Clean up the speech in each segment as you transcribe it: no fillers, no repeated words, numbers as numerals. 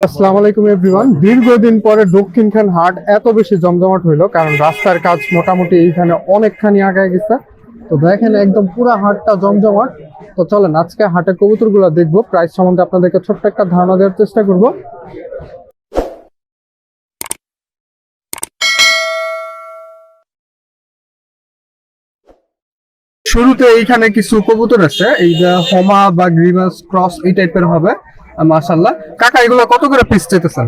আসসালামু আলাইকুম এভরিওয়ান। দীর্ঘদিন পরে দক্ষিণখান হাট এত বেশি জমজমাট হইলো কারণ রাস্তার কাজ মোটামুটি এইখানে অনেকখানি আগায় গেছে। তো দেখেন একদম পুরা হাটটা জমজমাট। তো চলেন আজকে হাটের কবুতরগুলো দেখবো, প্রাইস সম্বন্ধে আপনাদেরকে ছোট্ট একটা ধারণা দেওয়ার চেষ্টা করব। শুরুতে এইখানে কিছু কবুতর আছে, এই যে হোমা বা গ্রিমাস ক্রস এই টাইপের হবে। মাশাআল্লাহ কাকা, এগুলো কত করে পিস চাইতেছেন?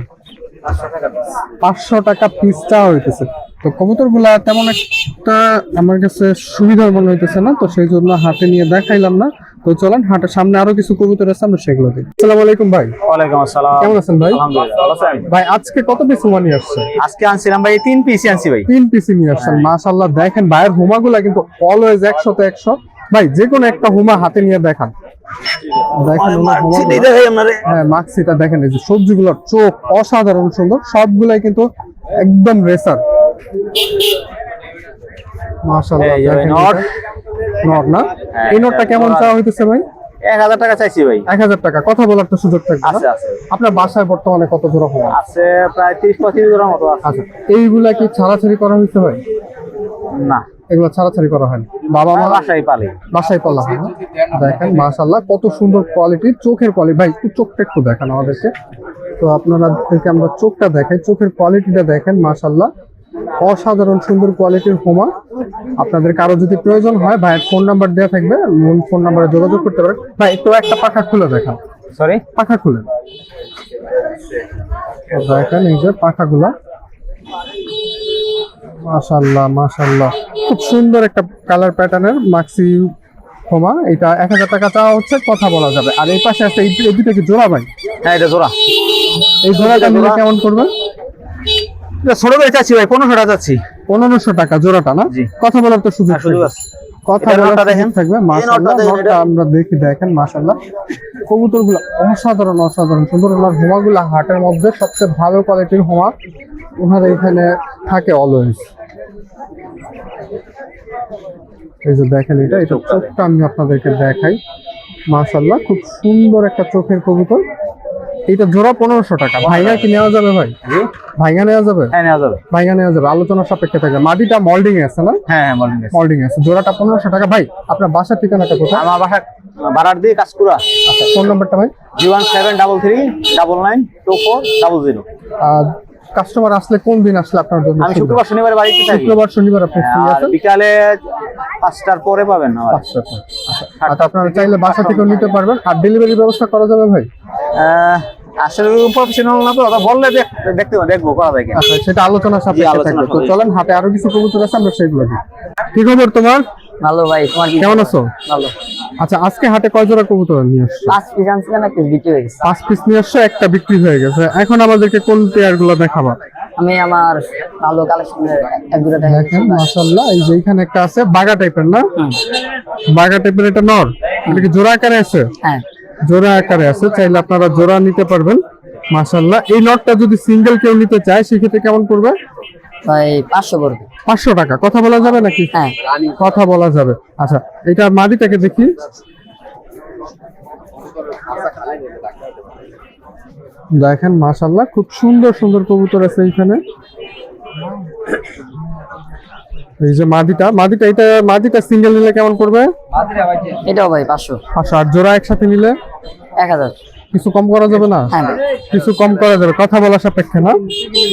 500 টাকা পিস চাওয়া হইতেছে। তো কবুতর গুলা তেমন একটা আমার কাছে সুবিধার মনে হইতেছে না, তো সেই জন্য হাতে নিয়ে দেখাইলাম না। তো চলেন হাটের সামনে আরো কিছু কবুতর আছে, আমরা সেগুলো দেখি। আসসালামু আলাইকুম ভাই। ওয়ালাইকুম আসসালাম। কেমন আছেন ভাই? আলহামদুলিল্লাহ ভালো আছেন ভাই আজকে কত পিস হোমা নিয়ে আসছে? আজকে আনছিলাম ভাই 3 পিস আনছি ভাই। 3 পিস নিয়ে আসছেন, মাশাআল্লাহ। দেখেন ভাইয়ের হোমাগুলা কিন্তু অলওয়েজ 100 তে 100। ভাই যে কোনো একটা হোমা হাতে নিয়ে দেখান। দেখেন হ্যাঁ, মাক্সিটা দেখেন, এই যে সবজিগুলোর চোখ অসাধারণ সুন্দর, সবগুলাই কিন্তু একদম রেসার। মাশাআল্লাহ দেখেন নট না? এই নটটা কেমন চাওয়া হইতেছে ভাই? 1000 টাকা চাইছি ভাই। 1000 টাকা। কথা বলার তো সুযোগ থাকবে না? আছে আছে আপনার বাসায় বর্তমানে কত জোড়া হোমা আছে? প্রায় 30-35 জোড়ার মতো আছে। আচ্ছা, এইগুলা কি ছাড়াছাড়ি করা হয়েছে ভাই? না, এগুলো ছাড়াছাড়ি করা হয়নি, বাবা মা বাসায় পালে। বাসায় পালা হয় না? দেখেন মাশাআল্লাহ কত সুন্দর কোয়ালিটি, চোখের কোয়ালিটি। ভাই একটু চোখটা একটু দেখান আমাদেরকে। তো আপনাদেরকে আমরা চোখটা দেখাই, চোখের কোয়ালিটিটা দেখেন মাশাআল্লাহ অসাধারণ সুন্দর কোয়ালিটির হোমা। আপনাদের কারো যদি প্রয়োজন হয় ভাইয়ের ফোন নাম্বার দেওয়া থাকবে, ফোন নাম্বারে যোগাযোগ করতে পারেন। ভাই একটু একটা পাখা খুলে দেখান। সরি, পাখা খুলে দেখেন, এই যে পাখাগুলা মাশাআল্লাহ মাশাআল্লাহ খুব সুন্দর একটা কালার প্যাটার্নের মাক্সি হোমা। এটা 1000 টাকা চাওয়া হচ্ছে, কথা বলা যাবে। আর এই পাশে আছে, এই দুটো কি জোড়া ভাই? হ্যাঁ এটা জোড়া। এই জোড়াটা নিলে কেমন করবেন? এটা ছোট ভাই চাচ্ছি ভাই, 1500 টাকা চাচ্ছি। 1500 টাকা জোড়াটা না? জি। কথা বলার তো সুযোগ সুযোগ থাকবে। আছে। কথা এটা বলার নটটা সুযোগ দেখেন। থাকবে। মাশাআল্লাহ নটটা আমরা দেখি, দেখেন মাশাআল্লাহ কবুতরগুলো অসাধারণ অসাধারণ সুন্দর। ওনার হোমাগুলো হাটের মধ্যে সবচেয়ে ভালো কোয়ালিটির হোমা ওনারা এখানে থাকে অলওয়েজ। এই যে দেখেন, এটা চোখটা আমি আপনাদেরকে দেখাই। মাশাআল্লাহ খুব সুন্দর একটা চোখের কবুতর। এটা জোড়া 1500 টাকা। ভাইয়া কি নেওয়া যাবে ভাই? ভাইয়া নেওয়া যাবে? হ্যাঁ নেওয়া যাবে। ভাইয়া নেওয়া যাবে, আলোচনার সাপেক্ষে থাকবে। মাটিটা মল্ডিং এ আছে না? হ্যাঁ হ্যাঁ বলেন। মল্ডিং আছে। জোড়াটা 1500 টাকা। ভাই আপনার বাসার ঠিকানাটা কোথায়? আমার বাসা বারার দিয়ে কাজকুড়া। আচ্ছা, ফোন নাম্বারটা ভাই? 01733 99 কাস্টমার আসলে কোন দিন আসলে আপনার জন্য? আমি শুক্রবার শনিবার বাড়িতে থাকি। শুক্রবার শনিবার আপনি ফ্রি আর আছেন? বিকালে 5টার পরে পাবেন আমার। 5টা। আচ্ছা, আপনারা চাইলে বাসা থেকেও নিতে পারবেন। আর ডেলিভারি ব্যবস্থা করা যাবে ভাই? আসলে প্রফেশনাল না তো, ওটা বললে দেখবো করা যায় কিনা। আচ্ছা, সেটা আলোচনা সাপেক্ষে আলোচনা থাকবে। তো সাপেক্ষে। চলেন হাতে আরো কিছু কবুতর আছে, আমরা সেগুলো দিই। কি খবর তোমার? ভালো ভাই, তোমার কি কেমন আছো? ভালো। আচ্ছা, আজকে হাটে কয় জোড়া কবুতর নিয়ে আসছো? 5 পিস আনছিলাম, একটা বিক্রি হয়ে গেছে। 5 পিস নিয়ে আসছো, একটা বিক্রি হয়ে গেছে। এখন আমাদেরকে কোন পেয়ার গুলো দেখাবা? আমি আমার ভালো কালেকশনের এক দুটো দেখেন মাশাআল্লাহ, এই যে এখানে একটা আছে বাগা টাইপের না? বাগা টাইপের, এটা নর। এটা কি জোড়া আকারে আছে? হ্যাঁ জোড়া আকারে আছে, চাইলে আপনারা জোড়া নিতে পারবেন। মাশাআল্লাহ এই নটটা যদি সিঙ্গেল কেউ নিতে চায় সেক্ষেত্রে কেমন পড়বে? ভাই 500 পড়বে। 500 টাকা। কথা বলা যাবে নাকি? হ্যাঁ কথা বলা যাবে। আচ্ছা, এটা মাদিটাকে দেখি। দেখেন মাশাআল্লাহ খুব সুন্দর সুন্দর কবুতর আছে এইখানে। এই যে মাদিটা এটা মাদিটা সিঙ্গেল নিলে কেমন পড়বে? এটাও ভাই 500। আচ্ছা, আর জোড়া একসাথে নিলে 1000। কিছু কম করা যাবে না? হ্যাঁ ভাই। কিছু কম করা যাবে, কথা বলা সাপেক্ষে না?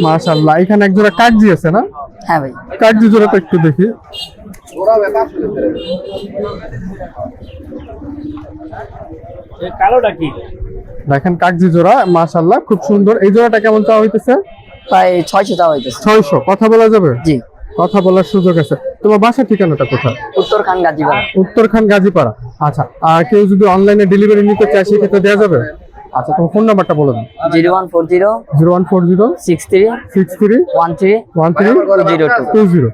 মাশাআল্লাহ এখানে এক জোড়া কাগজি আছে না? হ্যাঁ ভাই। কাগজি জোড়াটা একটু দেখি। কালোটা কি? দেখেন কাগজি জোড়া মাশাআল্লাহ খুব সুন্দর। এই জোড়াটা কেমন চাওয়া হইতেছে? ভাই 600 টাকা হইতেছে। 600। কথা বলা যাবে? জি। কথা বলার সুযোগ আছে। তোমার বাসার ঠিকানাটা কোথায়? উত্তরখান গাজীপাড়া। উত্তরখান গাজীপাড়া। আচ্ছা, আর কেউ যদি অনলাইনে ডেলিভারি নিতে চায় সেক্ষেত্রে দেওয়া যাবে? আচ্ছা, তোমার ফোন নাম্বারটা বলে দিন। 0140 0140 63 63 13 13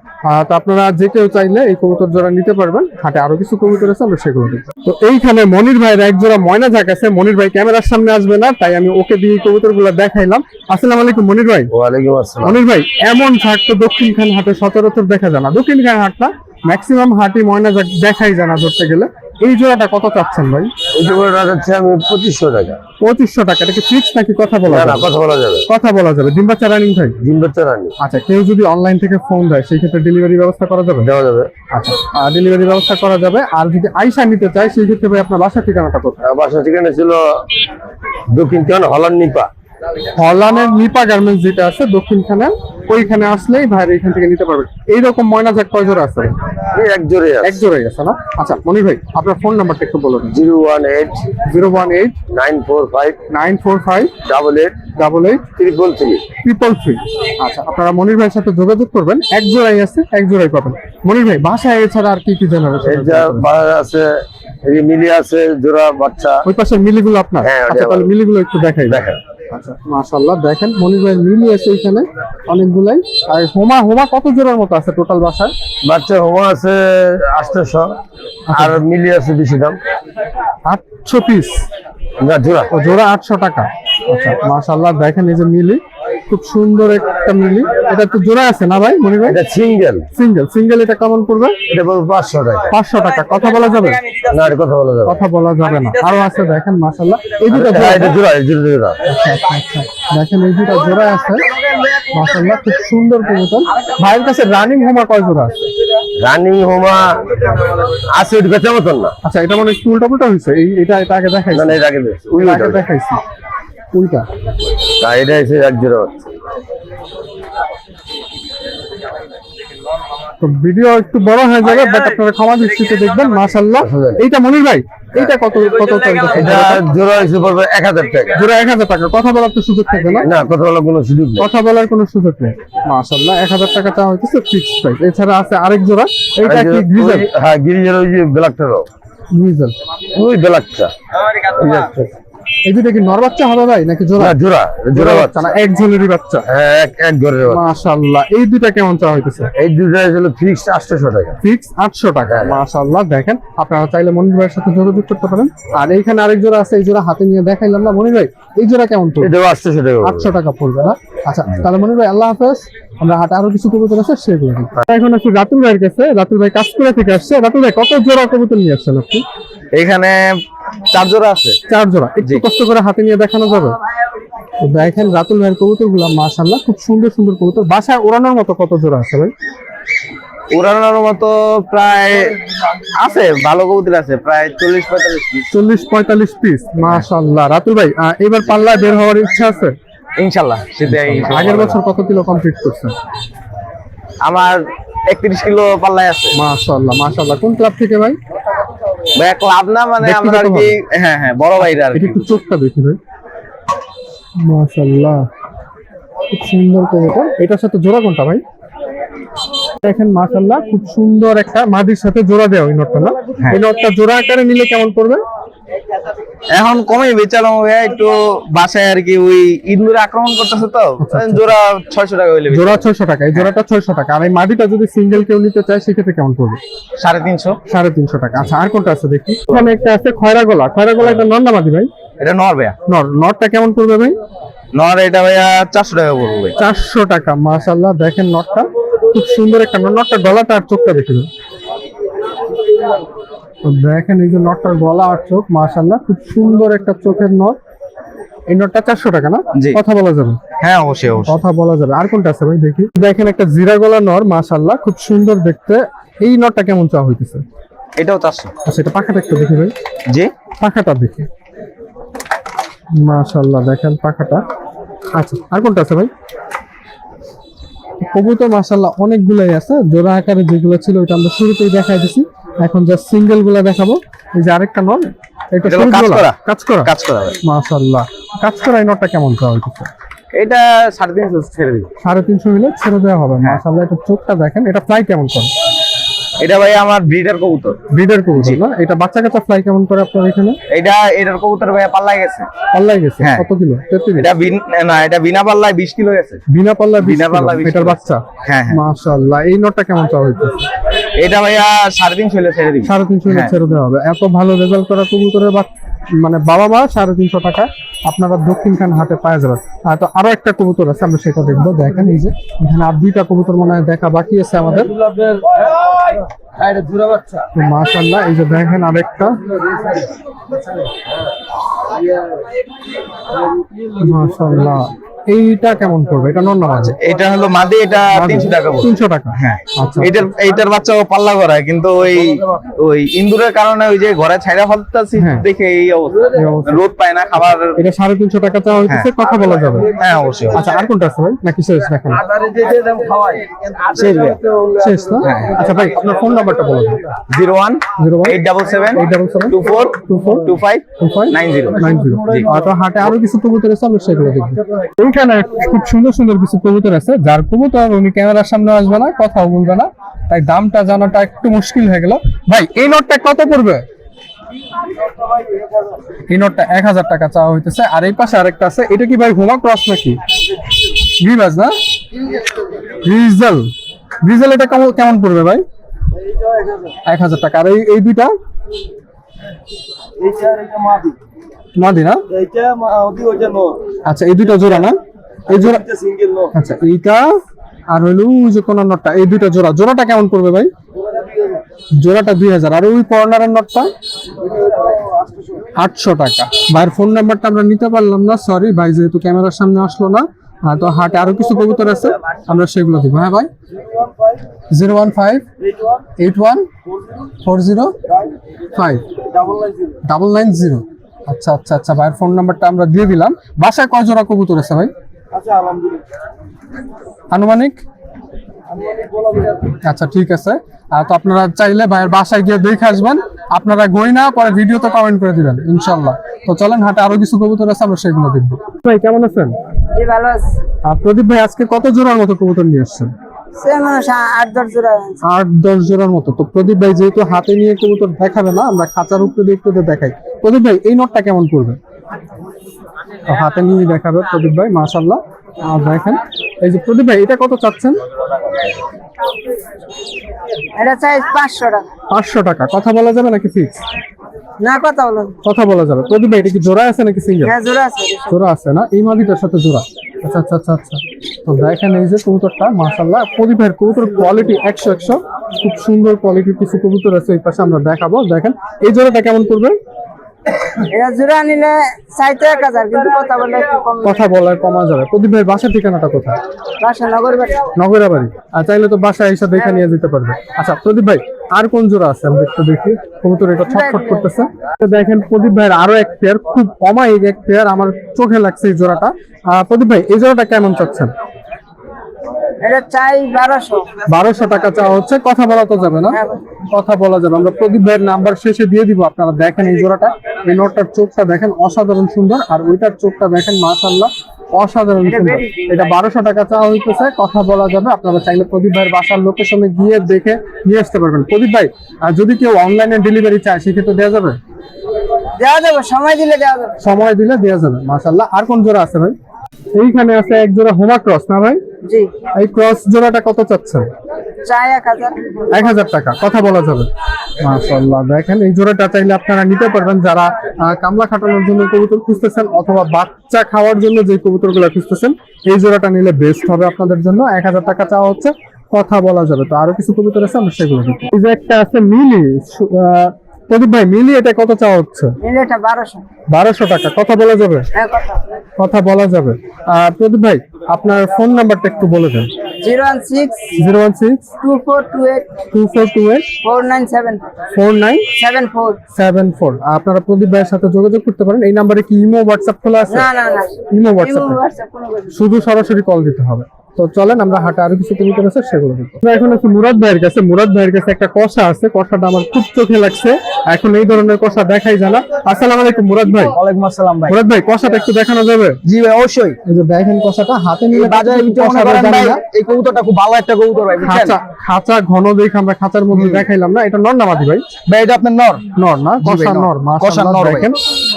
তো আপনারা যে কেউ চাইলে এই কবুতর জোড়া নিতে পারবেন। হাটে আরো কিছু কবুতর আছে, আমরা সেগুলো দেখব। তো এইখানে মনির ভাইয়ের এক জোড়া ময়না ঝাঁক আছে। মনির ভাই ক্যামেরার সামনে আসবে না, তাই আমি ওকে দিয়ে কবুতর গুলা দেখাইলাম। আসসালামু আলাইকুম মনির ভাই। ওয়ালাইকুম আসসালাম। মনির ভাই, এমন ঝাঁক তো দক্ষিণখান হাটে সচরাচর দেখা যায় না। দক্ষিণখান হাট না, ম্যাক্সিমাম হাটি ময়না দেখাই জানা ধরতে গেলে। এই জোড়াটা কত চাচ্ছেন ভাই? এই যে বলে যাচ্ছে আমি 2500 টাকা। 2500 টাকা। এটা কি ফিক্স নাকি কথা বলা না না, যাবে? কথা বলা যাবে। কথা বলা যাবে। ডিম বাচ্চা রানিং ভাই? ডিম বাচ্চা রানী আচ্ছা, কেউ যদি অনলাইন থেকে ফোন দেয় সেই ক্ষেত্রে ডেলিভারি ব্যবস্থা করা যাবে? দেওয়া যাবে। আচ্ছা, ডেলিভারি ব্যবস্থা করা যাবে। আর যদি আইসা নিতে চায় সেই ক্ষেত্রে ভাই আপনার বাসার ঠিকানাটা কোথায়? বাসা ঠিকানা ছিল দক্ষিণ কেন হলান নিপা। হলানের নিপা গার্মেন্টস যেটা আছে দক্ষিণখানে, ওইখানে আসলেই ভাইয়ের এখান থেকে নিতে পারবেন। এইরকম ময়না জ্যাক কয় জোড়া আছে? এই এক জোরে এক জোড়াই আছে না? আচ্ছা মনির ভাই, আপনার ফোন নাম্বারটা একটু বলুন। 018 018 945 945 88 88 333। 333। আচ্ছা, আপনারা মনির ভাইয়ের সাথে যোগাযোগ করবেন। এক জোড়াই আছে, এক জোড়াই পাবেন। মনির ভাই, বাসায় এছাড়া আর কি কি জেনারেশন? এই যা বাজার আছে, এই মিলি আছে জোড়া বাচ্চা। ওই পাশের মিলিগুলো আপনার? হ্যাঁ, ওটা আচ্ছা, তাহলে আমার। মিলিগুলো একটু দেখাই। দেখেন। আচ্ছা, মাশাআল্লাহ, দেখেন মনির ভাইয়ের মিলি আছে এখানে অনেকগুলাই। আর হোমা কত জোড়ার মতো আছে টোটাল বাসায়? বাচ্চা হোমা আছে 800, আর মিলি আছে বেশি দাম 800 পিস। না জোড়া। ও জোড়া 800 টাকা। আচ্ছা, মাশাআল্লাহ, দেখেন এই যে মিলি, খুব সুন্দর একটা মিলি। এটা তো জোড়া আছে না ভাই মনির ভাই? এটা সিঙ্গেল। সিঙ্গেল এটা কেমন পড়বে? এটা বলবো 500 টাকা। 500 টাকা। কথা বলা যাবে? না, এটা কথা বলা যাবে। কথা বলা যাবে না। আরো আছে দেখেন, মাশাআল্লাহ, এই দুটো হ্যাঁ, এটা জোড়া, এই জোড়া জোড়া। আচ্ছা, দেখেন এই দুটো জোড়া আছে, মাশাআল্লাহ, খুব সুন্দর কবুতর। ভাইয়ের কাছে রানিং হোমা কয় জোড়া আছে? রানিং হোমা আছে, ওটা বেচা মতন না। আচ্ছা, এটা মানে একটু উল্টা পুল্টা হয়েছে। এটা আগে দেখাইছি, না না, এটা আগে দেখছি। ওই আগে দেখাইছি উল্টা। না, এটা এসে এক জোড়া বাচ্চা। তো ভিডিও একটু বড় হয়ে যাবে, বাট আপনারা ক্ষমা দৃষ্টিতে দেখবেন। মাশাআল্লাহ, এইটা মনির ভাই, এইটা কত চলতেছে? এটা জোড়া এসে পড়বে 1000 টাকা। জোড়া 1000 টাকা। কথা বলার তো সুযোগ থাকে না? না, কথা বলার কোনো সুযোগ নেই। কথা বলার কোনো সুযোগ নেই। মাশাআল্লাহ, 1000 টাকা চাওয়া হইতেছে ফিক্সড প্রাইস। এছাড়া আছে আরেক জোড়া, এইটা কি গ্রিজেল? হ্যাঁ, গিরিজের ওই যে ব্ল্যাকটারও, গ্রিজেল। ওই ব্ল্যাকটা। এই দুটো কি নর বাচ্চা হবে ভাই নাকি জোড়া? না, জোড়া জোড়া বাচ্চা। না, এক ঝোলেরই বাচ্চা। হ্যাঁ, এক ঘরের বাচ্চা। মাশাআল্লাহ, এই দুটা কেমন চাওয়া হইতেছে? এই দুটো হলো ফিক্স 800 টাকা। ফিক্স 800 টাকা। মাশাআল্লাহ, দেখেন আপনারা চাইলে মনির ভাইয়ের সাথে যোগাযোগ করতে পারেন। আর এইখানে আরেক জোড়া আছে, এই জোড়া হাতে নিয়ে দেখাইলাম না মনির ভাই, এই জোড়া কেমন পড়বে? এটাও 800 টাকা। 800 টাকা পড়বে না? আচ্ছা, তাহলে মনির ভাই আল্লাহ হাফেজ। আমরা হাটে আরো কিছু কবুতর আছে সেগুলো দেখি। এখন আছি রাতুল ভাইয়ের কাছে। রাতুল ভাই কাজকুড়া থেকে আসছে। রাতুল ভাই, কত জোড়া কবুতর নিয়ে আসছেন আপনি? এখানে 4 জোড়া আছে। 4 জোড়া। একটু কষ্ট করে হাতে নিয়ে দেখানো যাবে? তো দেখেন রাতুল ভাইয়ের কবুতর গুলা, মাশাআল্লাহ, খুব সুন্দর সুন্দর কবুতর। বাসায় ওড়ানোর মতো কত জোড়া আছে ভাই? উড়ানোর মতো প্রায় আছে, ভালো কবুতর আছে প্রায় 40-45 পিস। 40-45 পিস। মাশাআল্লাহ। রাতুল ভাই, এবার পাল্লায় বের হওয়ার ইচ্ছা আছে? ইনশাআল্লাহ সেটাই। আগের বছর কত কিলো কমপ্লিট করছেন? আমার 31 কিলো পাল্লায় আছে। মাশাআল্লাহ, মাশাআল্লাহ। কোন ক্লাব থেকে ভাই? ভাই ক্লাব না, মানে আমরা আর কি, হ্যাঁ বড় ভাইরা আর এটা কি। একটু চোখটা দেখি ভাই। মাশাআল্লাহ, খুব সুন্দর কবুতর। এটার সাথে জোড়া কোনটা ভাই? দেখেন মাশাআল্লাহ, খুব সুন্দর একটা মাদির সাথে জোড়া দেওয়া ওই নটটা না? এই নটটা জোড়া আকারে নিলে কেমন পড়বে? এখন কমে বেচালাম ভাইয়া, একটু বাসায় আর কি ওই ইঁদুর আক্রমণ করতেছে তো, জোড়া 600 টাকা হইলে জোড়া 600 টাকা। এই জোড়াটা 600 টাকা। আর এই মাদিটা যদি সিঙ্গেল কেউ নিতে চায় সেক্ষেত্রে কেমন পড়বে? 350। 350 টাকা। আচ্ছা, আর কোনটা আছে দেখি? এখানে একটা আছে খয়রা গলা। এটা নর না মাদি ভাই? এটা নর ভাইয়া। নরটা কেমন পড়বে ভাই? নর এটা ভাইয়া 400 টাকা পড়বে। 400 টাকা। মাশাআল্লাহ, দেখেন নরটা খুব সুন্দর একটা নর। নরটা গলাটা আর চোখটা দেখি ভাই। তো দেখেন এই যে নটটার গলা আর চোখ, মাশাআল্লাহ, খুব সুন্দর একটা চোখের নট। এই নটটা 400 টাকা না? জি। কথা বলা যাবে? হ্যাঁ অবশ্যই অবশ্যই। কথা বলা যাবে। আর কোনটা আছে ভাই দেখি? দেখেন একটা জিরা গলা নর, মাশাআল্লাহ, খুব সুন্দর দেখতে। এই নটটা কেমন চাওয়া হইতেছে? এটাও 400। আচ্ছা, এটা পাখাটা একটু দেখি ভাই। জি, পাখাটা দেখি। মাশাআল্লাহ, দেখেন পাখাটা। আচ্ছা, আর কোনটা আছে ভাই? কবুতর মাশাআল্লাহ অনেকগুলাই আছে। জোড়া আকারে যেগুলো ছিল ওইটা আমরা শুরুতেই দেখাই দিছি। এখন যা সিঙ্গেল গুলা দেখাবো। এই যে আরেকটা নর, এটা এটা কাজ করা। কাজ করা। কাজ করা ভাই। মাশাআল্লাহ, কাজ করা। এই নটটা কেমন চাওয়া হইতেছে? এটা 350 ছেড়ে দিই। 350 হলে ছেড়ে দেওয়া হবে। মাশাআল্লাহ, এটা চোখটা দেখেন। এটা ফ্লাই কেমন করে? এটা ভাই আমার ব্রিডার কবুতর। ব্রিডার কবুতর না? এটা বাচ্চা কাচ্চা ফ্লাই কেমন করে আপনার এখানে? এটার কবুতর ভাইয়া পাল্লায় গেছে। পাল্লাই গেছে? হ্যাঁ। কত কিলো? 33? এটা বিনা পাল্লায় 20 কিলো গেছে। বিনা পাল্লা 20 বিনা পাল্লা কিলো। 20 এটার কিলো। বাচ্চা? হ্যাঁ হ্যাঁ। মাশাআল্লাহ, এই নটটা কেমন চাওয়া হইতেছে? এটা ভাইয়া 350 হলে ছেড়ে দিই। 350 হলে হ্যাঁ। ছেড়ে দেওয়া হবে। এত ভালো রেজাল্ট করা কবুতরের মানে বাবা মা 350 টাকা আপনারা দক্ষিণখান হাটে পাওয়া যাবেন। তো আরো একটা কবুতর আছে, আমরা সেটা দেখবো। দেখেন এই যে এখানে আর 2টা কবুতর মনে হয় দেখা বাকি আছে আমাদের। তো মাশাআল্লাহ, এই যে দেখেন আরেকটা, মাশাআল্লাহ। এইটা কেমন পড়বে? এটা নর না মাঝে? এটা হলো মাদি, এটা 300 টাকা পড়বে। 300 টাকা। হ্যাঁ, আচ্ছা। এইটার বাচ্চাও পাল্লা করায়, কিন্তু ওই ইন্দুরের কারণে ওই যে ঘরে ছাইরা ফেলতেছি হ্যাঁ। দেখে এই অবস্থা। এই অবস্থা। রোদ পায় না, খাবার। এটা 350 টাকা চাওয়া হইতেছে, কথা বলা যাবে? হ্যাঁ, অবশ্যই। আচ্ছা, আর কোনটা আছে ভাই নাকি শেষ? দেখেন শেষ ভাই। শেষ না? আচ্ছা ভাই, আপনার ফোন নাম্বারটা বলুন। 01 01 877 877 24 24 25 90 90। তো হাটে আরো কিছু কবুতর আছে, আমরা সেগুলো দেখবো। এইখানে খুব সুন্দর সুন্দর কিছু কবুতর আছে, যার কবুতর উনি ক্যামেরার সামনে আসবে না, কথাও বলবে না, তাই দামটা জানাটা একটু মুশকিল হয়ে গেল। ভাই এই নোটটা কত পড়বে? এই নোটটা 1000 টাকা চাওয়া হইতেছে। আর এই পাশে আরেকটা আছে, এটা কি ভাই হোমা ক্রস নাকি? গ্রিবাজ না? গ্রিজেল। গ্রিজেল এটা কেমন পড়বে ভাই? 1000 টাকা। আর এই দুইটা মাদি না? আচ্ছা, এই দুইটা জোড়া না? এই জোড়া আচ্ছা, এইটা আর হইলো ওই যে কোন নটটা, এই দুইটা জোড়া। জোড়াটা কেমন পড়বে ভাই? জোড়াটা 2000। আর ওই কর্নারের নটটা 800 টাকা। ভাইয়ের ফোন নাম্বারটা আমরা নিতে পারলাম না, সরি ভাই, যেহেতু ক্যামেরার সামনে আসলো না। তো হাটে আরো কিছু কবুতর আছে, আমরা সেগুলো দিব। হ্যাঁ ভাই, 015 81 40 5 990। আচ্ছা আচ্ছা আচ্ছা, ভাইয়ের ফোন নাম্বারটা আমরা দিয়ে দিলাম। বাসায় কয় জোড়া কবুতর আছে ভাই আনুমানিক? আচ্ছা ঠিক আছে। তো আপনারা চাইলে ভাইয়ের বাসায় গিয়ে দেখে আসবেন, আপনারা গই না পরে ভিডিওতে কমেন্ট করে দিবেন ইনশাল্লাহ। তো চলেন, হাটে আরো কিছু কবুতর আছে, আমরা সেগুলো দেখবো। ভাই কেমন আছেন? জি ভালো আছি। প্রদীপ ভাই আজকে কত জোড়ার মতো কবুতর নিয়ে আসছেন? 8-10 জোড়া। 8-10 জোড়ার মতো। তো প্রদীপ ভাই যেহেতু হাতে নিয়ে কবুতর দেখাবে না, আমরা খাঁচার উপরে দিয়ে একটু দেখাই। প্রদীপ ভাই এই নটটা কেমন পড়বে? তো হাতে নিয়ে দেখাবে প্রদীপ ভাই, মাশাআল্লাহ। দেখেন এই যে প্রদীপ ভাই, এটা কত চাচ্ছেন? এটা চাই 500 টাকা। 500 টাকা। কথা বলা যাবে নাকি ফিক্স? না, কথা বলো। কথা বলা যাবে। প্রদীপ ভাই এটা কি জোড়া আছে নাকি সিঙ্গেল? হ্যাঁ, জোড়া আছে। জোড়া আছে না? এই মাদিটার সাথে জোড়া। আচ্ছা আচ্ছা আচ্ছা আচ্ছা। তো দেখেন এই যে কবুতরটা, মাশাআল্লাহ। প্রদীপ ভাইয়ের কবুতর কোয়ালিটি 100 খুব সুন্দর কোয়ালিটির কিছু কবুতর আছে, এই পাশে আমরা দেখাবো। দেখেন এই জোড়াটা কেমন পড়বে? এটা জোড়া নিলে চাইতে 1000, কিন্তু কথা বললে একটু কম। কথা বলার কমা যাবে। প্রদীপ ভাইয়ের বাসার ঠিকানাটা কোথায়? বাসা নগরবাড়ি। নগরাবাড়ি। আর চাইলে তো বাসায় এসে দেখে নিয়ে যেতে পারবে। আচ্ছা প্রদীপ ভাই, আর কোন জোড়া আছে আমরা একটু দেখি। কবুতর এটা ছটফট করতেছে। দেখেন প্রদীপ ভাইয়ের আরো এক পেয়ার, খুব অমায়িক এক পেয়ার, আমার চোখে লাগছে এই জোড়াটা। প্রদীপ ভাই এই জোড়াটা কেমন চাচ্ছেন? এটা চাই 1200। 1200 টাকা চাওয়া হচ্ছে। কথা বলা তো যাবে না? কথা বলা যাবে। আমরা প্রদীপ ভাইয়ের নাম্বার শেষে দিয়ে দিব, আপনারা দেখেন এই জোড়াটা। এই নটটার চোখটা দেখেন অসাধারণ সুন্দর, আর ওইটার চোখটা দেখেন মাশাআল্লাহ অসাধারণ সুন্দর। এটা 1200 টাকা চাওয়া হইতেছে, কথা বলা যাবে। আপনারা চাইলে প্রদীপ ভাইয়ের বাসার লোকেশনে গিয়ে দেখে নিয়ে আসতে পারবেন। প্রদীপ ভাই, যদি কেউ অনলাইনে ডেলিভারি চায় সেক্ষেত্রে দেওয়া যাবে? দেওয়া যাবে, সময় দিলে দেওয়া যাবে। সময় দিলে দেওয়া যাবে। মাশাআল্লাহ। আর কোন জোড়া আছে ভাই? এইখানে আছে এক জোড়া হোমা ক্রস না ভাই? জি। এই ক্রস জোড়াটা কত চাচ্ছেন? চাই 1000। 1000 টাকা। কথা বলা যাবে। মাশাআল্লাহ। দেখেন এই জোড়াটা চাইলে আপনারা নিতে পারবেন, যারা কামলা খাটানোর জন্য কবুতর খুঁজতেছেন অথবা বাচ্চা খাওয়ার জন্য যে কবুতরগুলো খুঁজতেছেন, এই জোড়াটা নিলে বেস্ট হবে আপনাদের জন্য। 1000 টাকা চাওয়া হচ্ছে, কথা বলা যাবে। তো আরো কিছু কবুতর আছে, আমরা সেগুলো দেখি। এই যে একটা আছে মিলি। প্রদীপ ভাই মিলি এটা কত চাওয়া হচ্ছে? নিলে এটা 1200। 1200 টাকা। কথা বলা যাবে? হ্যাঁ, কথা। কথা বলা যাবে। প্রদীপ ভাই আপনার ফোন নাম্বারটা একটু বলে দেন। 016 016 2428 2428 4974 4974। আপনারা প্রদীপ ভাইয়ের সাথে যোগাযোগ করতে পারেন। এই নাম্বারে কি ইমো হোয়াটসঅ্যাপ খোলা আছে? না। ইমো হোয়াটসঅ্যাপ কোনো কিছু। শুধু সরাসরি কল দিতে হবে। তো চলেন আমরা হাটে আরো কিছু কবুতর আছে সেগুলো দেখি। আমরা এখন আছি মুরাদ ভাইয়ের কাছে। মুরাদ ভাইয়ের কাছে একটা কষা আছে, কষাটা আমার খুব চোখে লাগছে। এখন এই ধরনের কষা দেখাই জানা। আসসালামু আলাইকুম মুরাদ ভাই। ওয়ালাইকুম আসসালাম ভাই। মুরাদ ভাই কষাটা একটু দেখানো যাবে? জি ভাই, অবশ্যই। এই যে দেখেন কষাটা হাতে নিয়ে বাজারে ভিতরে মনে করেন ভাই, এই কবুতরটা খুব ভালো একটা কবুতর ভাই, বুঝছেন? খাঁচা ঘন দেখে আমরা খাঁচার মধ্যে দেখাইলাম না। এটা নর না মাদি ভাই? ভাই এটা আপনার নর। নর না? জি ভাই, কষা নর। নর। কষা মাশাআল্লাহ। নর ভাই। দেখেন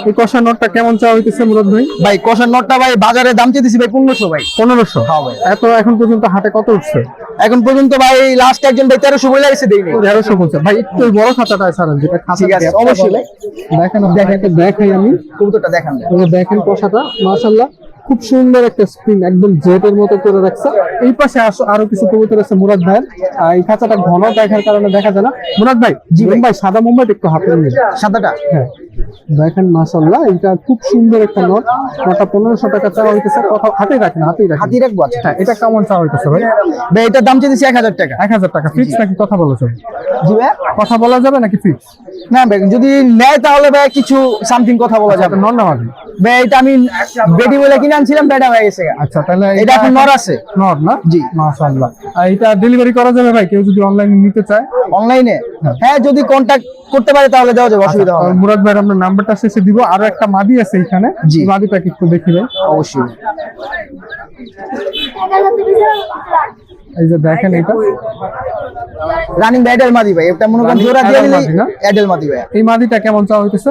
এই কষা নরটা কেমন চাওয়া হইতেছে মুরাদ ভাই? ভাই কষার নটটা ভাই বাজারে দাম চেয়েছি ভাই 1500 ভাই। 1500। হ্যাঁ ভাই। এত এখন পর্যন্ত হাটে কত উঠছে? এখন পর্যন্ত ভাই লাস্ট একজন ভাই 1300 বলে গেছে দেই নাই। 1300 বলছে ভাই, একটু ওই বড় খাঁচাটা ছাড়েন, যেটা খাঁচা ঠিক আছে, অবশ্যই ভাই। দেখেন দেখাই আমি। কবুতরটা দেখান ভাই। এই যে দেখেন কষাটা মাশাআল্লাহ খুব সুন্দর একটা স্প্রিং, একদম জেটের মতো করে রাখছে। এই পাশে আরো কিছু কবুতর আছে মুরাদ ভাইয়ের। এই খাঁচাটা ঘন দেখার কারণে দেখা যায় না। মুরাদ ভাই, জি ভাই, সাদা মুম্বাইটা একটু হাতে নিয়ে। সাদাটা হ্যাঁ দেখেন মাশাআল্লাহ, এটা খুব সুন্দর একটা নট। নটটা 1500 টাকা চাওয়া হইতেছে। কথা হাতেই রাখেন। হাতি রাখবো। আচ্ছা হ্যাঁ, এটা কেমন চাওয়া হইতেছে ভাই? ভাই এটার দাম চাইছি 1000 টাকা। 1000 টাকা ফিক্স নাকি কথা বলা যাবে? জি ভাই। কথা বলা যাবে নাকি ফিক্স? না ভাই, যদি নেয় তাহলে ভাই কিছু সামথিং কথা বলা যাবে। নর না মাদি? ভাই এটা আমি বেডি বলে কিনে আনছিলাম, বেডা হয়ে গেছে। আচ্ছা, তাহলে এটা এখন নর আছে। নর না? জি। মাশাআল্লাহ। আর এটা ডেলিভারি করা যাবে ভাই, কেউ যদি অনলাইনে নিতে চায়? অনলাইনে হ্যাঁ, যদি কন্টাক্ট করতে পারে তাহলে দেওয়া যাবে, অসুবিধা হবে না। মুরাদ ভাই আমরা নাম্বারটা শেষে দিব। আরো একটা মাদি আছে এখানে, জি। এই মাদিটাকে একটু দেখি ভাই। অবশ্যই। এই যে দেখেন, এটা রানিং ব্যাডেল মাদি ভাই, এটা মনে করেন Running জোড়া দিয়ে adult দিলে মাদি না? অ্যাডেল মাদি ভাই। এই মাদিটা কেমন চাওয়া হইতেছে?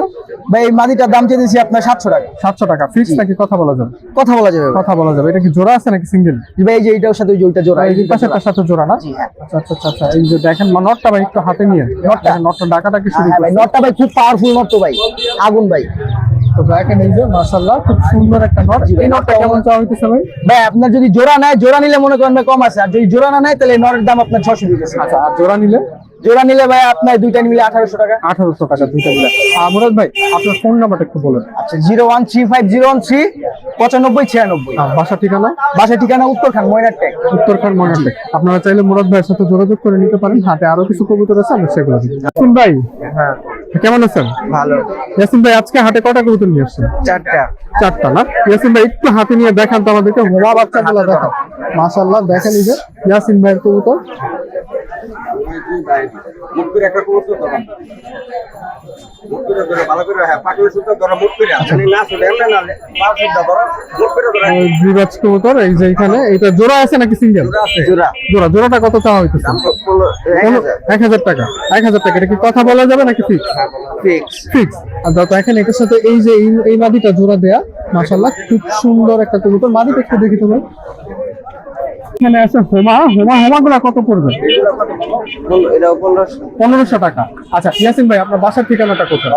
ভাই এই মাদিটার দাম চাইছি আপনার 700 টাকা। 700 টাকা ফিক্স নাকি কথা বলা যাবে? কথা বলা যাবে ভাই। কথা বলা যাবে। এটা কি জোড়া আছে নাকি সিঙ্গেল? ভাই এই যে এটার সাথে ওই যে ওইটা জোড়া, এই পাশেরটার সাথে জোড়া না? জি, হ্যাঁ। আচ্ছা আচ্ছা আচ্ছা আচ্ছা। এই যে দেখেন নটটা ভাই একটু হাতে নিয়ে। নটটা ডাকাটা কি শুরু হ্যাঁ ভাই, করছে? নটটা ভাই খুব পাওয়ারফুল নট তো ভাই, আগুন ভাই। তো দেখেন এই যে মাশাআল্লাহ খুব সুন্দর একটা নট। এই নটটা কেমন চাওয়া হইতেছে ভাই? ভাই আপনার যদি জোড়া নেয়, জোড়া নিলে মনে করেন ভাই কম আছে, আর যদি জোড়া না নেয় তাহলে এই নটের দাম আপনার 600 দিতেছে। আচ্ছা, আর জোড়া নিলে? জোড়া নিলে ভাই আপনার দুইটা নিলে 1800 টাকা। 1800 টাকা দুইটা মিলে। মুরাদ ভাই আপনার ফোন নাম্বারটা একটু বলুন। আচ্ছা 0135013 9596। আর বাসা ঠিকানা? বাসার ঠিকানা উত্তরখান ময়নার ট্যাগ। উত্তরখান ময়নাটেক। আপনারা চাইলে মুরাদ ভাইয়ের সাথে যোগাযোগ করে নিতে পারেন। হাতে আরো কিছু কবুতর আছে, আমরা সেগুলো দিব। ইয়াসিন ভাই, হ্যাঁ কেমন আছেন? ভালো। ইয়াসিন ভাই আজকে হাটে কটা কবুতর নিয়ে আসছেন? 4টা। 4টা না? ইয়াসিন ভাই একটু হাতে নিয়ে দেখান তো আমাদেরকে। হোমা বাচ্চাগুলো দেখান। মাশাআল্লাহ দেখেন এই যে ইয়াসিন ভাইয়ের কবুতর। বিরাজ কবুতর এই যে এখানে। এটা জোড়া আছে নাকি সিঙ্গেল? জোড়া। জোড়াটা কত চাওয়া হইতেছে? 1000 টাকা। 1000 টাকা। এটা কি কথা বলা যাবে নাকি ফিক্স? ফিক্স। আর দাদা এখানে এটার সাথে এই যে এই মাদিটা জোড়া দেয়া, মাশাআল্লাহ খুব সুন্দর একটা কবুতর। মাদিটা একটু দেখি তো ভাই। এখানে আছে হোমাগুলা কত পড়বে? 1500 টাকা। আচ্ছা ইয়াসিন ভাই আপনার বাসার ঠিকানাটা কোথায়?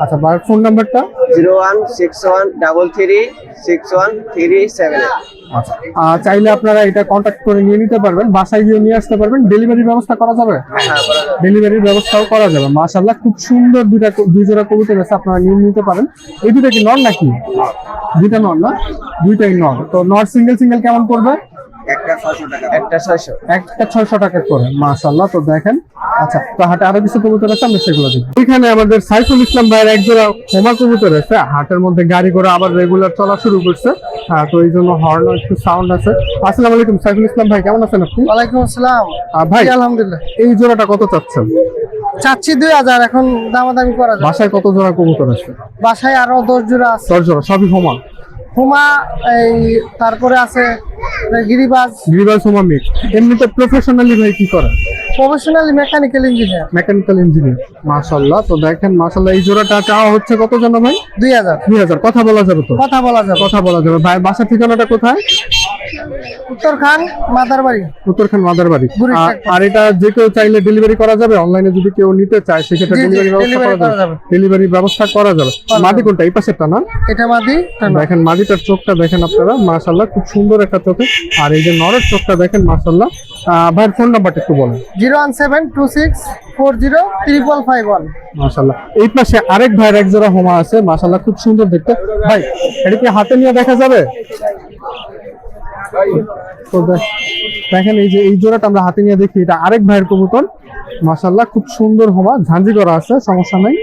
আচ্ছা ফোন নাম্বারটা? 01613361337। আচ্ছা চাইলে আপনারা এটা কন্ট্যাক্ট করে নিয়ে নিতে পারবেন, বাসায় গিয়ে নিয়ে আসতে পারবেন। ডেলিভারির ব্যবস্থা করা যাবে? ডেলিভারির ব্যবস্থাও করা যাবে। মাশাআল্লাহ খুব সুন্দর দুই জোড়া কবুতর আছে, আপনারা নিয়ে নিতে পারেন। এই দুটো কি নর নাকি? দুইটা নর না? দুইটাই নর। তো নর সিঙ্গেল কেমন পড়বে? একটা 600। একটা 600 টাকা করে। মাশাআল্লাহ। তো দেখেন, আচ্ছা তো হাটে আরো কিছু কবুতর আছে, আমরা সেগুলো দেখব। এখানে আমাদের সাইফুল ইসলাম ভাইয়ের এক জোড়া হোমা কবুতর আছে। হাটের মধ্যে গাড়ি ঘোড়া আবার রেগুলার চলা শুরু করছে, তো এই জন্য হর্ন একটু সাউন্ড আছে। আসসালামু আলাইকুম সাইফুল ইসলাম ভাই, কেমন আছেন আপনি? ওয়ালাইকুম আসসালাম। ভাই আলহামদুলিল্লাহ। এই জোড়াটা কত চাচ্ছেন? চাচ্ছি 2000, এখন দামাদামি করা যায়। বাসায় কত জোড়া কবুতর আছে? বাসায় আরো 10 জোড়া আছে। 10 জোড়া, সবই হোমা? হুমা, এই তারপরে আছে গিরিবাজ। হোমা মিক্স। এমনিতে প্রফেশনালি ভাই কি করেন? Professionally mechanical engineer. Mechanical engineer. মাশাআল্লাহ। তো দেখেন মাশাআল্লাহ এই জোড়াটা চাওয়া হচ্ছে কত জানো ভাই? 2000। কথা বলা যাবে তো? কথা বলা যাবে। কথা বলা যাবে। ভাই বাসার ঠিকানাটা কোথায়? উত্তরখান মাদারবাড়ি। উত্তরখান মাদারবাড়ি। বুড়ির ট্রাক্টর। আর এটা যে কেউ চাইলে ডেলিভারি করা যাবে? অনলাইনে যদি কেউ নিতে চায় সেক্ষেত্রে জি, জি, ডেলিভারি ব্যবস্থা delivery করা করা যাবে? যাবে। ডেলিভারি ব্যবস্থা করা যাবে। মাদি কোনটা? এই পাশেরটা না? এটা মাদি। দেখেন মাদিটার চোখটা দেখেন আপনারা, মাশাআল্লাহ খুব সুন্দর একটা চোখে। আর এই যে নরের চোখটা দেখেন মাশাআল্লাহ। ভাইয়ের ফোন নাম্বারটা একটু বলেন। 01726403551। মাশাআল্লাহ। এই পাশে আরেক ভাইয়ের এক জোড়া হোমা আছে, মাশাআল্লাহ খুব সুন্দর দেখতে। ভাই এটা কি হাতে নিয়ে দেখা যাবে? তো দেখেন এই যে এই জোড়াটা আমরা হাতে নিয়ে দেখি, এটা আরেক ভাইয়ের কবুতর। মাশাআল্লাহ খুব সুন্দর হোমা, ঝাঁঝি করা আছে, সমস্যা নাই।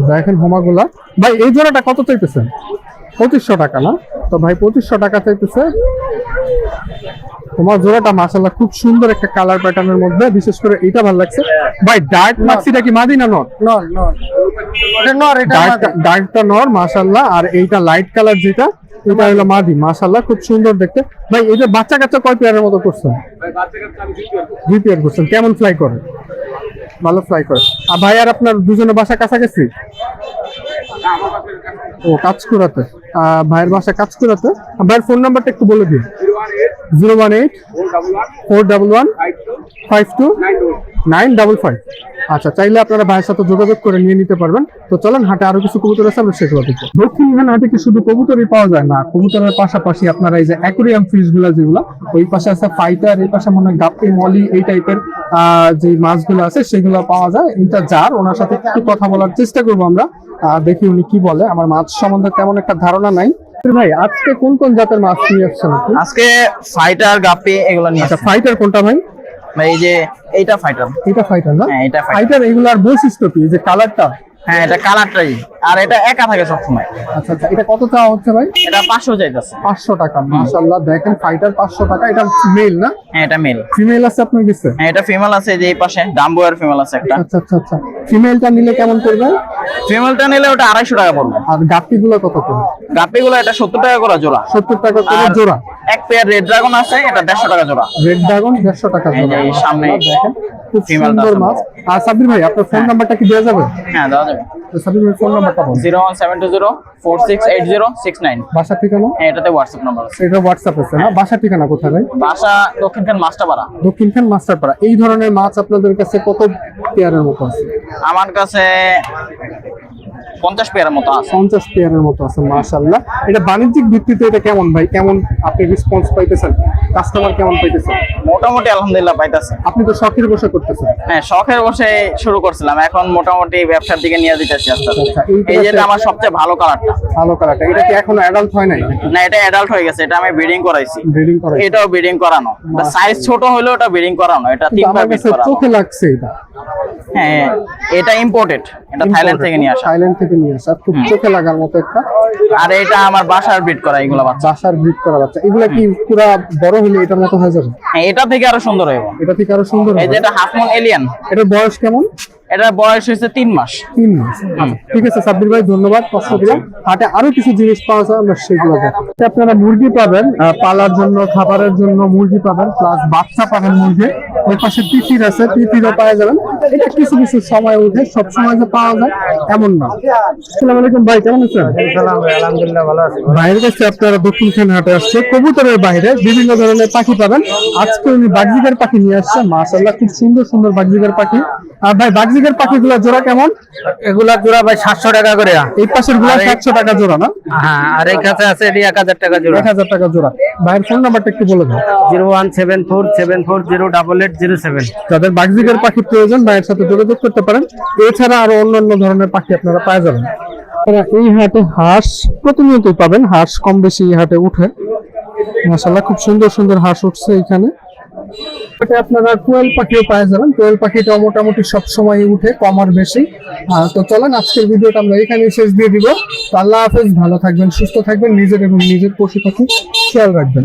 দেখেন হোমাগুলা। ভাই এই জোড়াটা কত চাইতেছেন? 2500 টাকা না? তো ভাই 2500 টাকা চাইতেছে। তোমার জোড়াটা মাশাআল্লাহ খুব সুন্দর একটা কালার প্যাটার্নের মধ্যে, বিশেষ করে এটা ভালো লাগছে। ভাই ডার্ক মাক্সিটা কি মাদি না নর? নর। এটা নর, এটা মাদি। ডার্কটা নর মাশাআল্লাহ, আর এইটা লাইট কালার যেটা এটা হলো মাদি। মাশাআল্লাহ খুব সুন্দর দেখতে। ভাই এই যে বাচ্চা কাচ্চা কয় পেয়ারের মতো করছেন? 2 পেয়ার করছেন। কেমন ফ্লাই করে? ভালো ফ্লাই করে। আর ভাই আর আপনার দুজনের বাসা কাছাকাছি? ও কাজ করাতে, ভাইয়ের বাসা কাজ করাতে। ভাইয়ের ফোন নাম্বারটা একটু বলে দিন। 018-411-52-955। আচ্ছা, চাইলে আপনারা ভাইয়ের সাথে যোগাযোগ করে নিয়ে নিতে পারবেন। তো চলেন হাটে আরো কিছু কবুতর আছে, আমরা সেগুলো দেখবো। দক্ষিণখান হাটে কি শুধু কবুতরই পাওয়া যায় না, কবুতরের পাশাপাশি আপনারা এই যে অ্যাকুরিয়াম ফিশ গুলা যেগুলো, ওই পাশে আছে ফাইটার, এই পাশে মনে হয় গাপ্পি, মলি, এই টাইপের যে মাছগুলো আছে সেগুলো পাওয়া যায়। এটা যার, ওনার সাথে একটু কথা বলার চেষ্টা করবো আমরা, দেখি উনি কি বলে। আমার মাছ সম্বন্ধে তেমন একটা ধারণা নাই। ভাই আজকে কোন কোন জাতের মাছ নিয়ে আসছেন আপনি? আজকে ফাইটার গাপ্পি এগুলো নিয়ে আচ্ছা, আসছি। ফাইটার কোনটা ভাই? ভাই এই যে এইটা ফাইটার। এটা ফাইটার না? হ্যাঁ, এটা fighter। ফাইটার এগুলার বৈশিষ্ট্য কি? এই যে কালারটা? হ্যাঁ, এটা কালারটাই, আর এটা একা থাকে সবসময়। আচ্ছা আচ্ছা, এটা কত চাওয়া হচ্ছে ভাই? এটা 500 চাইতেছে। 500 টাকা। মাশাআল্লাহ, দেখেন ফাইটার 500 টাকা। এটা মেল না? হ্যাঁ, এটা মেল। ফিমেল আছে আপনার কাছে? হ্যাঁ, এটা ফিমেল আছে, যে এই পাশে ডাম্বোয়ার ফিমেল আছে একটা। আচ্ছা আচ্ছা আচ্ছা, ফিমেলটা নিলে কেমন পড়বে? ফিমেলটা নিলে ওটা 250 টাকা পড়বে। আর গাপ্পি গুলো কত পড়বে? গাপ্পিগুলো এটা 70 টাকা করে জোড়া। 70 টাকা করে আর জোড়া। এক পেয়ার রেড ড্রাগন আছে, এটা 150 টাকা জোড়া। রেড ড্রাগন 150 টাকা এই যে জোড়া। এই সামনে দেখেন খুব ফিমেলটা সুন্দর আছে। মাছ। আর সাবির ভাই আপনার ফোন নাম্বারটা কি দেওয়া যাবে? হ্যাঁ, দেওয়া যাবে। তো সাবির ভাই ফোন নাম্বারটা বলুন। 01720468069। বাসা ঠিকানা? হ্যাঁ, এটাতে হোয়াটসঅ্যাপ নাম্বার আছে। এটা হোয়াটসঅ্যাপ আছে না? বাসা ঠিকানা কোথায় ভাই? বাসা দক্ষিণখান মাস্টারপাড়া। দক্ষিণখান মাস্টারপাড়া। এই ধরনের মাছ আপনাদের কাছে কত পেয়ারের মতো আছে? আমার কাছে 50 পেয়ারের মতো আছে। 50 পেয়ারের মতো আছে। মাশাআল্লাহ। এটা বাণিজ্যিক ভিত্তিতে এটা কেমন ভাই? কেমন আপনি রেসপন্স পাইতেছেন? কাস্টমার কেমন পাইতেছেন? মোটামুটি আলহামদুলিল্লাহ পাইতাছে। আপনি তো শখের বসে করতেছেন। হ্যাঁ, শখের বসে শুরু করছিলাম, এখন মোটামুটি ব্যবসার দিকে নিয়ে দিতেছি আস্তে আস্তে। আচ্ছা, এই যেটা আমার সবচেয়ে ভালো কালারটা। ভালো কালারটা। এটা কি এখনো অ্যাডাল্ট হয় নাই? না, এটা অ্যাডাল্ট হয়ে গেছে, এটা আমি ব্রিডিং করাইছি। ব্রিডিং করে? এটাও ব্রিডিং করানো। সাইজ ছোট হলেও এটা ব্রিডিং করানো, এটা কিন্তু 3বার আমার ব্রিড কাছে করানো। চোখে লাগছে এটা। হ্যাঁ, এটা ইম্পোর্টেড, এটা থাইল্যান্ড থেকে নিয়ে আসা। থাইল্যান্ড থেকে নিয়ে আসা। খুব চোখে লাগার মতো একটা। আর এটা আমার বাসার ব্রিড করা এগুলো বাচ্চা। বাসার ব্রিড করা বাচ্চা। এগুলা কি পুরা বড় হলে এটার মতো হয়ে যাবে? হ্যাঁ, এটা থেকে আরো সুন্দর হবে। এটা থেকে আরো সুন্দর এই হবে? যে এটা হাফ মুন এলিয়ান, এটার বয়স কেমন? এটার বয়স হয়েছে 3 মাস। 3 মাস। ঠিক আছে সাব্বির ভাই, ধন্যবাদ। কষ্ট দিলাম। হাটে আরো কিছু জিনিস পাওয়া যায়, আমরা সেগুলো দেখো। আপনারা মুরগি পাবেন, পালার জন্য, খাবারের জন্য মুরগি পাবেন, প্লাস বাচ্চা পাবেন মুরগি। ওই পাশে তিতির আছে, তিতিরও পাওয়া যাবেন। এটা কিছু কিছু সময় উঠে, সব সময় যে পাওয়া যায় এমন না। আসসালামু আলাইকুম ভাই, কেমন আছেন? আলহামদুলিল্লাহ ভালো আছি। ভাইয়ের কাছে আপনারা দক্ষিণখান হাটে আসছে, কবুতরের বাইরে বিভিন্ন ধরনের পাখি পাবেন। আজকে উনি বাগজিগার পাখি নিয়ে আসছে। মাশাআল্লাহ, খুব সুন্দর সুন্দর বাগজিগার পাখি। আর ভাই বাগজিগার পাখিগুলো জোড়া কেমন? এগুলা জোড়া ভাই 700 টাকা করে। এই পাশের গুলা 700 টাকা জোড়া না? হ্যাঁ, আর এই কাছে আছে এটি 1000 টাকা জোড়া। 1000 টাকা জোড়া। ভাইয়ের ফোন নাম্বারটা একটু বলে দাও। 01747408807। যাদের বাগজিগার পাখি প্রয়োজন ভাইয়ের সাথে যোগাযোগ করতে পারেন। এছাড়া আরো অন্যান্য ধরনের পাখি আপনারা পাওয়া যাবেন। এই হাটে হাঁস প্রতিনিয়তই পাবেন, হাঁস কম বেশি এই হাটে উঠে। মাশাআল্লাহ, খুব সুন্দর সুন্দর হাঁস উঠছে এখানে। এটা আপনারা কোয়েল পাখিও পাওয়া যাবেন। কোয়েল পাখিটাও মোটামুটি সব সময় উঠে, কম আর বেশি। তো চলেন আজকের ভিডিওটা আমরা এখানেই শেষ দিয়ে দিব। তো আল্লাহ হাফেজ, ভালো থাকবেন, সুস্থ থাকবেন, নিজের এবং নিজের পশু পাখি খেয়াল রাখবেন।